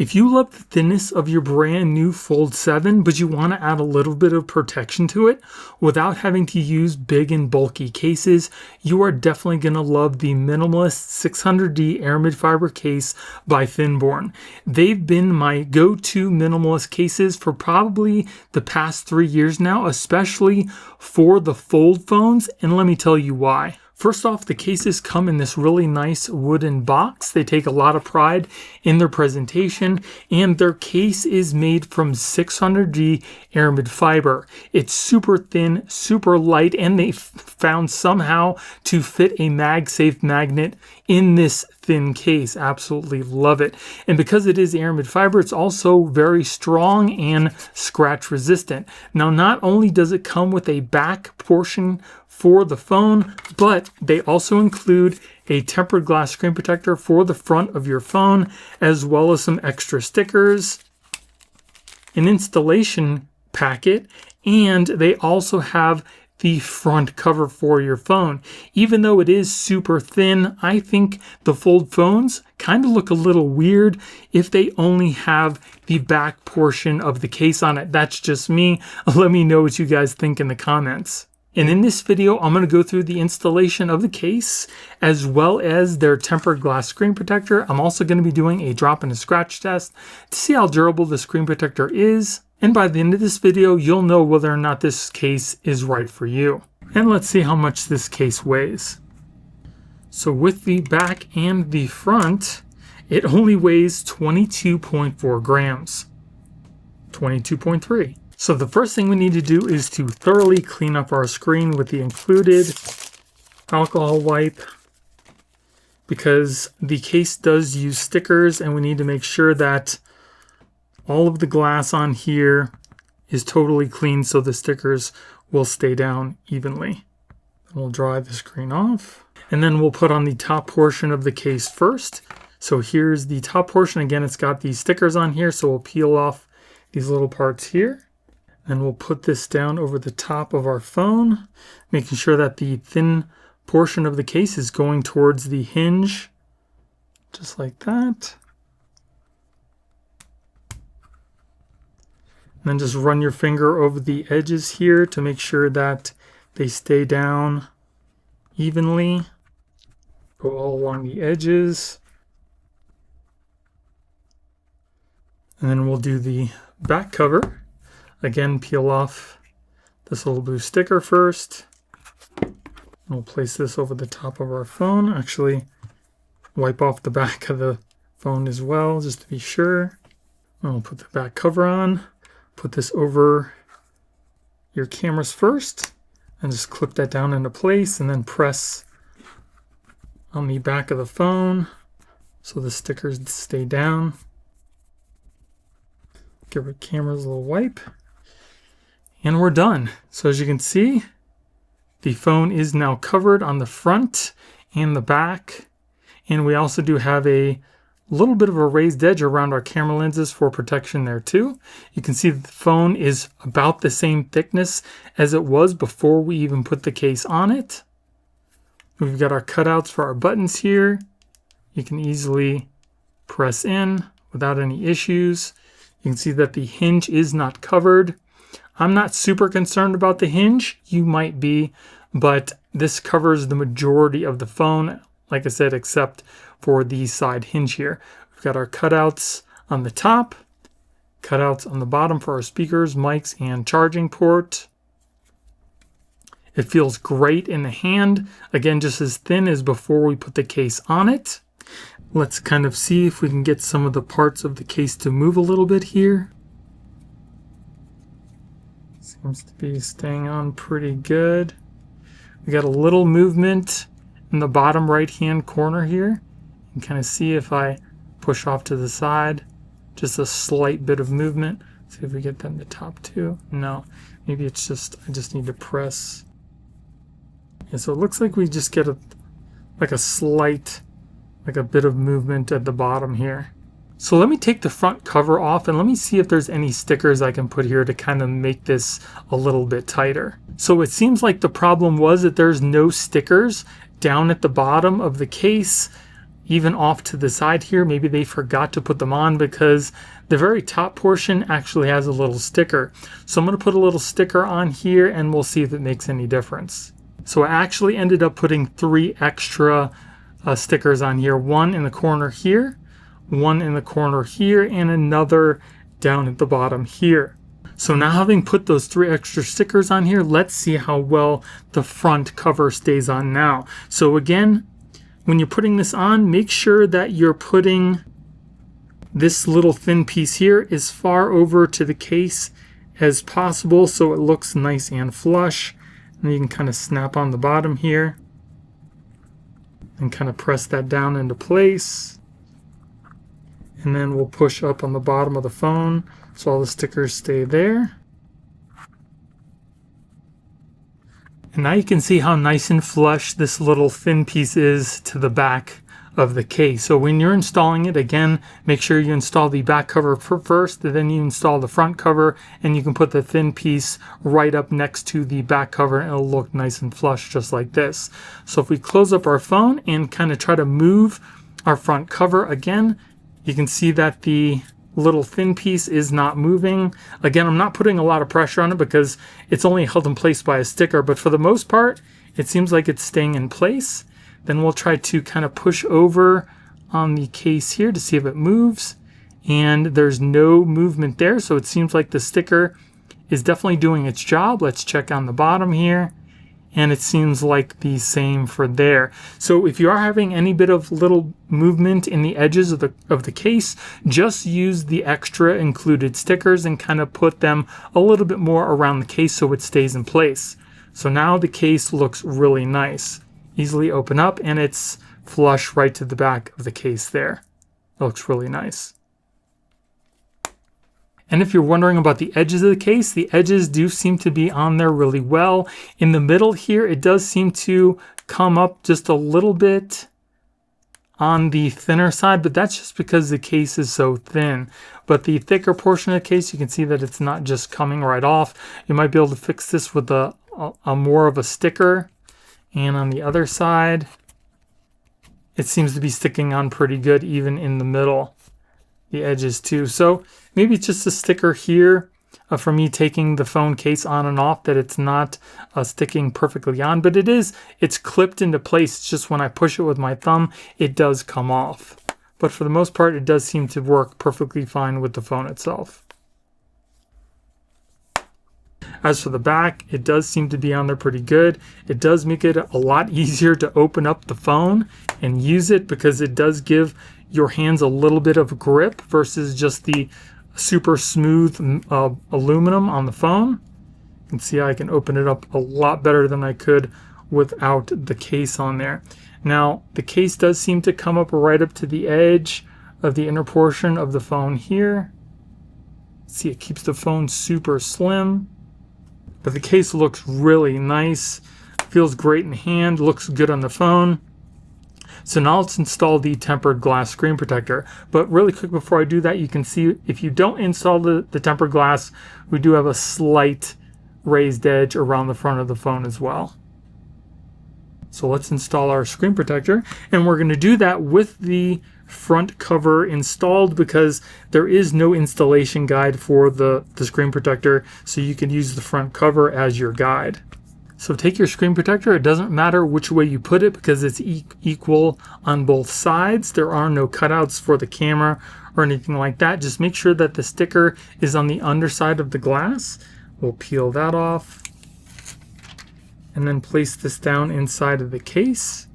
If you love the thinness of your brand new Fold 7, but you want to add a little bit of protection to it without having to use big and bulky cases, you are definitely going to love the Minimalist 600D Aramid fiber case by Thinborne. They've been my go-to minimalist cases for probably the past 3 years now, especially for the fold phones, and let me tell you why. First off, the cases come in this really nice wooden box. They take a lot of pride in their presentation, and their case is made from 600D Aramid fiber. It's super thin, super light, and they found somehow to fit a MagSafe magnet in this thin case. Absolutely love it. And because it is Aramid fiber, it's also very strong and scratch resistant. Now, not only does it come with a back portion for the phone, but they also include a tempered glass screen protector for the front of your phone, as well as some extra stickers, an installation packet, and they also have the front cover for your phone. Even though it is super thin, I think the fold phones kind of look a little weird if they only have the back portion of the case on it. That's just me. Let me know what you guys think in the comments. And in this video, I'm going to go through the installation of the case as well as their tempered glass screen protector. I'm also going to be doing a drop and a scratch test to see how durable the screen protector is. And by the end of this video, you'll know whether or not this case is right for you. And let's see how much this case weighs. So with the back and the front, it only weighs 22.4 grams. 22.3. So the first thing we need to do is to thoroughly clean up our screen with the included alcohol wipe, because the case does use stickers and we need to make sure that all of the glass on here is totally clean so the stickers will stay down evenly. We'll dry the screen off, and then we'll put on the top portion of the case first. So here's the top portion. Again, it's got these stickers on here, so we'll peel off these little parts here. And we'll put this down over the top of our phone, making sure that the thin portion of the case is going towards the hinge, just like that. And then just run your finger over the edges here to make sure that they stay down evenly. Go all along the edges. And then we'll do the back cover. Again, peel off this little blue sticker first. We'll place this over the top of our phone. Actually, wipe off the back of the phone as well, just to be sure. And we'll put the back cover on. Put this over your cameras first, and just clip that down into place, and then press on the back of the phone so the stickers stay down. Give our cameras a little wipe. And we're done. So as you can see, the phone is now covered on the front and the back. And we also do have a little bit of a raised edge around our camera lenses for protection there too. You can see that the phone is about the same thickness as it was before we even put the case on it. We've got our cutouts for our buttons here. You can easily press in without any issues. You can see that the hinge is not covered. I'm not super concerned about the hinge. You might be, but this covers the majority of the phone, like I said, except for the side hinge here. We've got our cutouts on the top, cutouts on the bottom for our speakers, mics, and charging port. It feels great in the hand. Again, just as thin as before we put the case on it. Let's kind of see if we can get some of the parts of the case to move a little bit here. Seems to be staying on pretty good. We got a little movement in the bottom right hand corner here. You can kind of see if I push off to the side, just a slight bit of movement. See if we get that in the top too. No, maybe it's just, I just need to press. Yeah, so it looks like we just get a slight, like a bit of movement at the bottom here. So let me take the front cover off and let me see if there's any stickers I can put here to kind of make this a little bit tighter. So it seems like the problem was that there's no stickers down at the bottom of the case even off to the side here, maybe they forgot to put them on because the very top portion actually has a little sticker. So I'm going to put a little sticker on here and we'll see if it makes any difference. So I actually ended up putting 3 extra stickers on here. One in the corner here, one in the corner here, and another down at the bottom here. So now having put those 3 extra stickers on here, let's see how well the front cover stays on now. So again, when you're putting this on, make sure that you're putting this little thin piece here as far over to the case as possible so it looks nice and flush. And you can kind of snap on the bottom here and kind of press that down into place. And then we'll push up on the bottom of the phone so all the stickers stay there. And now you can see how nice and flush this little thin piece is to the back of the case. So when you're installing it, again, make sure you install the back cover first, then you install the front cover, and you can put the thin piece right up next to the back cover and it'll look nice and flush just like this. So if we close up our phone and kind of try to move our front cover again, you can see that the little thin piece is not moving. Again, I'm not putting a lot of pressure on it because it's only held in place by a sticker, but for the most part, it seems like it's staying in place. Then we'll try to kind of push over on the case here to see if it moves. And there's no movement there, so it seems like the sticker is definitely doing its job. Let's check on the bottom here. And it seems like the same for there. So if you are having any bit of little movement in the edges of the case, just use the extra included stickers and kind of put them a little bit more around the case so it stays in place. So now the case looks really nice. Easily open up and it's flush right to the back of the case there. It looks really nice. And if you're wondering about the edges of the case, the edges do seem to be on there really well. In the middle here, it does seem to come up just a little bit on the thinner side, but that's just because the case is so thin. But the thicker portion of the case, you can see that it's not just coming right off. You might be able to fix this with a more of a sticker. And on the other side, it seems to be sticking on pretty good even in the middle. The edges too. So maybe it's just a sticker here for me taking the phone case on and off that it's not sticking perfectly on, but it's clipped into place. It's just when I push it with my thumb, it does come off. But for the most part, it does seem to work perfectly fine with the phone itself. As for the back, it does seem to be on there pretty good. It does make it a lot easier to open up the phone and use it because it does give your hands a little bit of grip versus just the super smooth aluminum on the phone. You can see I can open it up a lot better than I could without the case on there. Now, the case does seem to come up right up to the edge of the inner portion of the phone here. See, it keeps the phone super slim. But the case looks really nice, feels great in the hand, looks good on the phone. So now let's install the tempered glass screen protector. But really quick before I do that, you can see if you don't install the tempered glass, we do have a slight raised edge around the front of the phone as well. So let's install our screen protector. And we're going to do that with the front cover installed because there is no installation guide for the screen protector, so you can use the front cover as your guide. So take your screen protector. It doesn't matter which way you put it because it's equal on both sides. There are no cutouts for the camera or anything like that. Just make sure that the sticker is on the underside of the glass. We'll peel that off and then place this down inside of the case.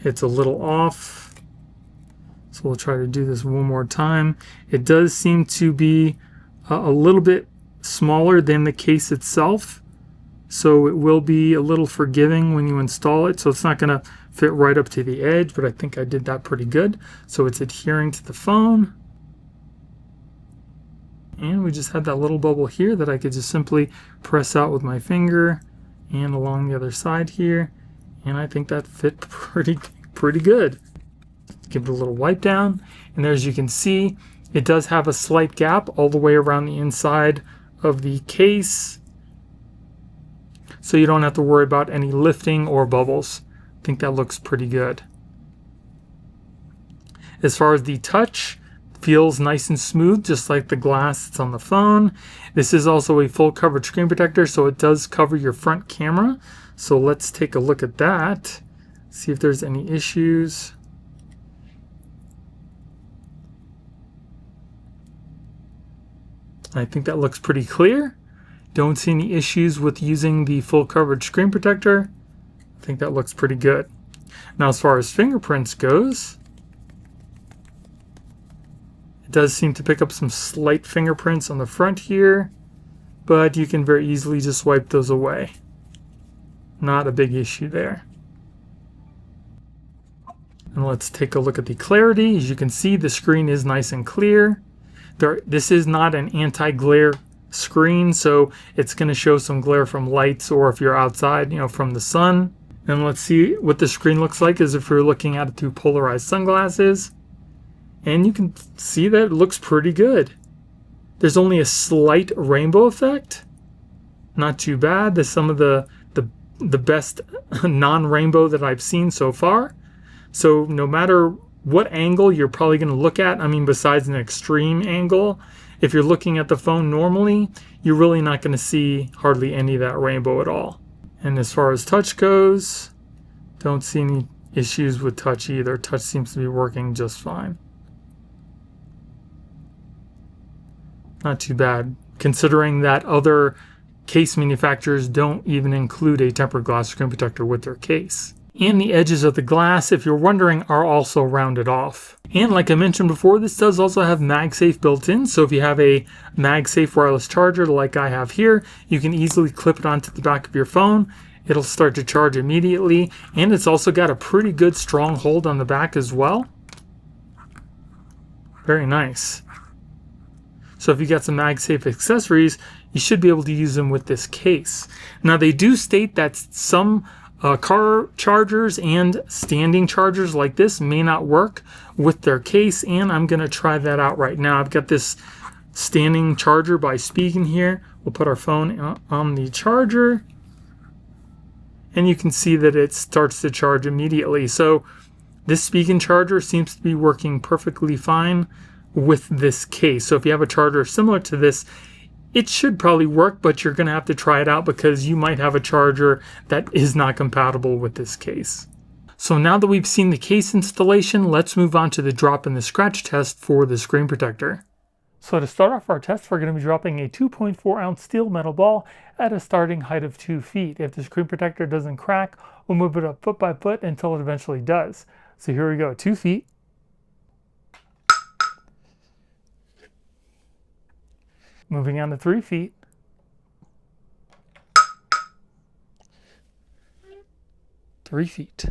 It's a little off, so we'll try to do this one more time. It does seem to be a little bit smaller than the case itself, so it will be a little forgiving when you install it. So it's not going to fit right up to the edge, but I think I did that pretty good. So it's adhering to the phone. And we just had that little bubble here that I could just simply press out with my finger and along the other side here. And I think that fit pretty good. Give it a little wipe down. And there, as you can see, it does have a slight gap all the way around the inside of the case. So you don't have to worry about any lifting or bubbles I think that looks pretty good. As far as the touch, feels nice and smooth, just like the glass that's on the phone. This is also a full coverage screen protector, so it does cover your front camera. So let's take a look at that, see if there's any issues. I think that looks pretty clear. Don't see any issues with using the full coverage screen protector. I think that looks pretty good. Now, as far as fingerprints goes, it does seem to pick up some slight fingerprints on the front here, but you can very easily just wipe those away. Not a big issue there. And let's take a look at the clarity. As you can see, the screen is nice and clear. This is not an anti-glare screen, so it's going to show some glare from lights, or if you're outside, from the sun. And let's see what the screen looks like as if you're looking at it through polarized sunglasses. And you can see that it looks pretty good. There's only a slight rainbow effect. Not too bad. There's some of the best non-rainbow that I've seen so far. So no matter what angle you're probably going to look at, besides an extreme angle, if you're looking at the phone normally, you're really not going to see hardly any of that rainbow at all. And as far as touch goes, don't see any issues with touch either. Touch seems to be working just fine. Not too bad, considering that other case manufacturers don't even include a tempered glass screen protector with their case. And the edges of the glass, if you're wondering, are also rounded off. And like I mentioned before, this does also have MagSafe built in, so if you have a MagSafe wireless charger like I have here, you can easily clip it onto the back of your phone. It'll start to charge immediately, and it's also got a pretty good strong hold on the back as well. Very nice. So if you got some MagSafe accessories, you should be able to use them with this case. Now they do state that some car chargers and standing chargers like this may not work with their case, and I'm going to try that out right now. I've got this standing charger by Spigen here. We'll put our phone on the charger, and you can see that it starts to charge immediately. So this Spigen charger seems to be working perfectly fine with this case. So if you have a charger similar to this, it should probably work, but you're going to have to try it out because you might have a charger that is not compatible with this case. So now that we've seen the case installation, let's move on to the drop and the scratch test for the screen protector. So to start off our test, we're going to be dropping a 2.4 ounce steel metal ball at a starting height of 2 feet. If the screen protector doesn't crack, we'll move it up foot by foot until it eventually does. So here we go, 2 feet. Moving on to 3 feet. 3 feet.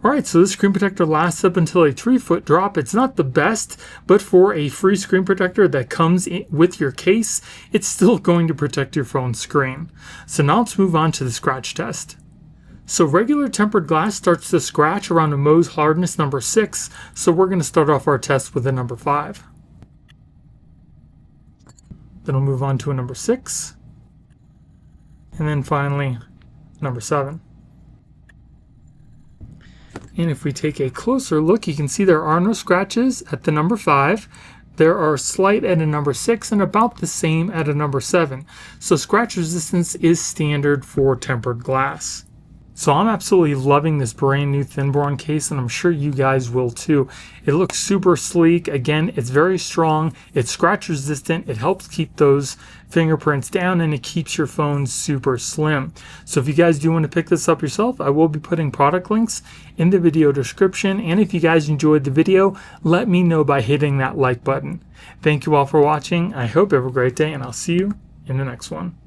Alright, so this screen protector lasts up until a 3-foot drop. It's not the best, but for a free screen protector that comes with your case, it's still going to protect your phone screen. So now let's move on to the scratch test. So regular tempered glass starts to scratch around a Mohs hardness number 6, so we're going to start off our test with a number 5. Then we'll move on to a number 6. And then finally, number 7. And if we take a closer look, you can see there are no scratches at the number 5. There are slight at a number 6 and about the same at a number 7. So scratch resistance is standard for tempered glass. So I'm absolutely loving this brand new Thinborne case, and I'm sure you guys will too. It looks super sleek. Again, it's very strong. It's scratch resistant. It helps keep those fingerprints down, and it keeps your phone super slim. So if you guys do want to pick this up yourself, I will be putting product links in the video description. And if you guys enjoyed the video, let me know by hitting that like button. Thank you all for watching. I hope you have a great day, and I'll see you in the next one.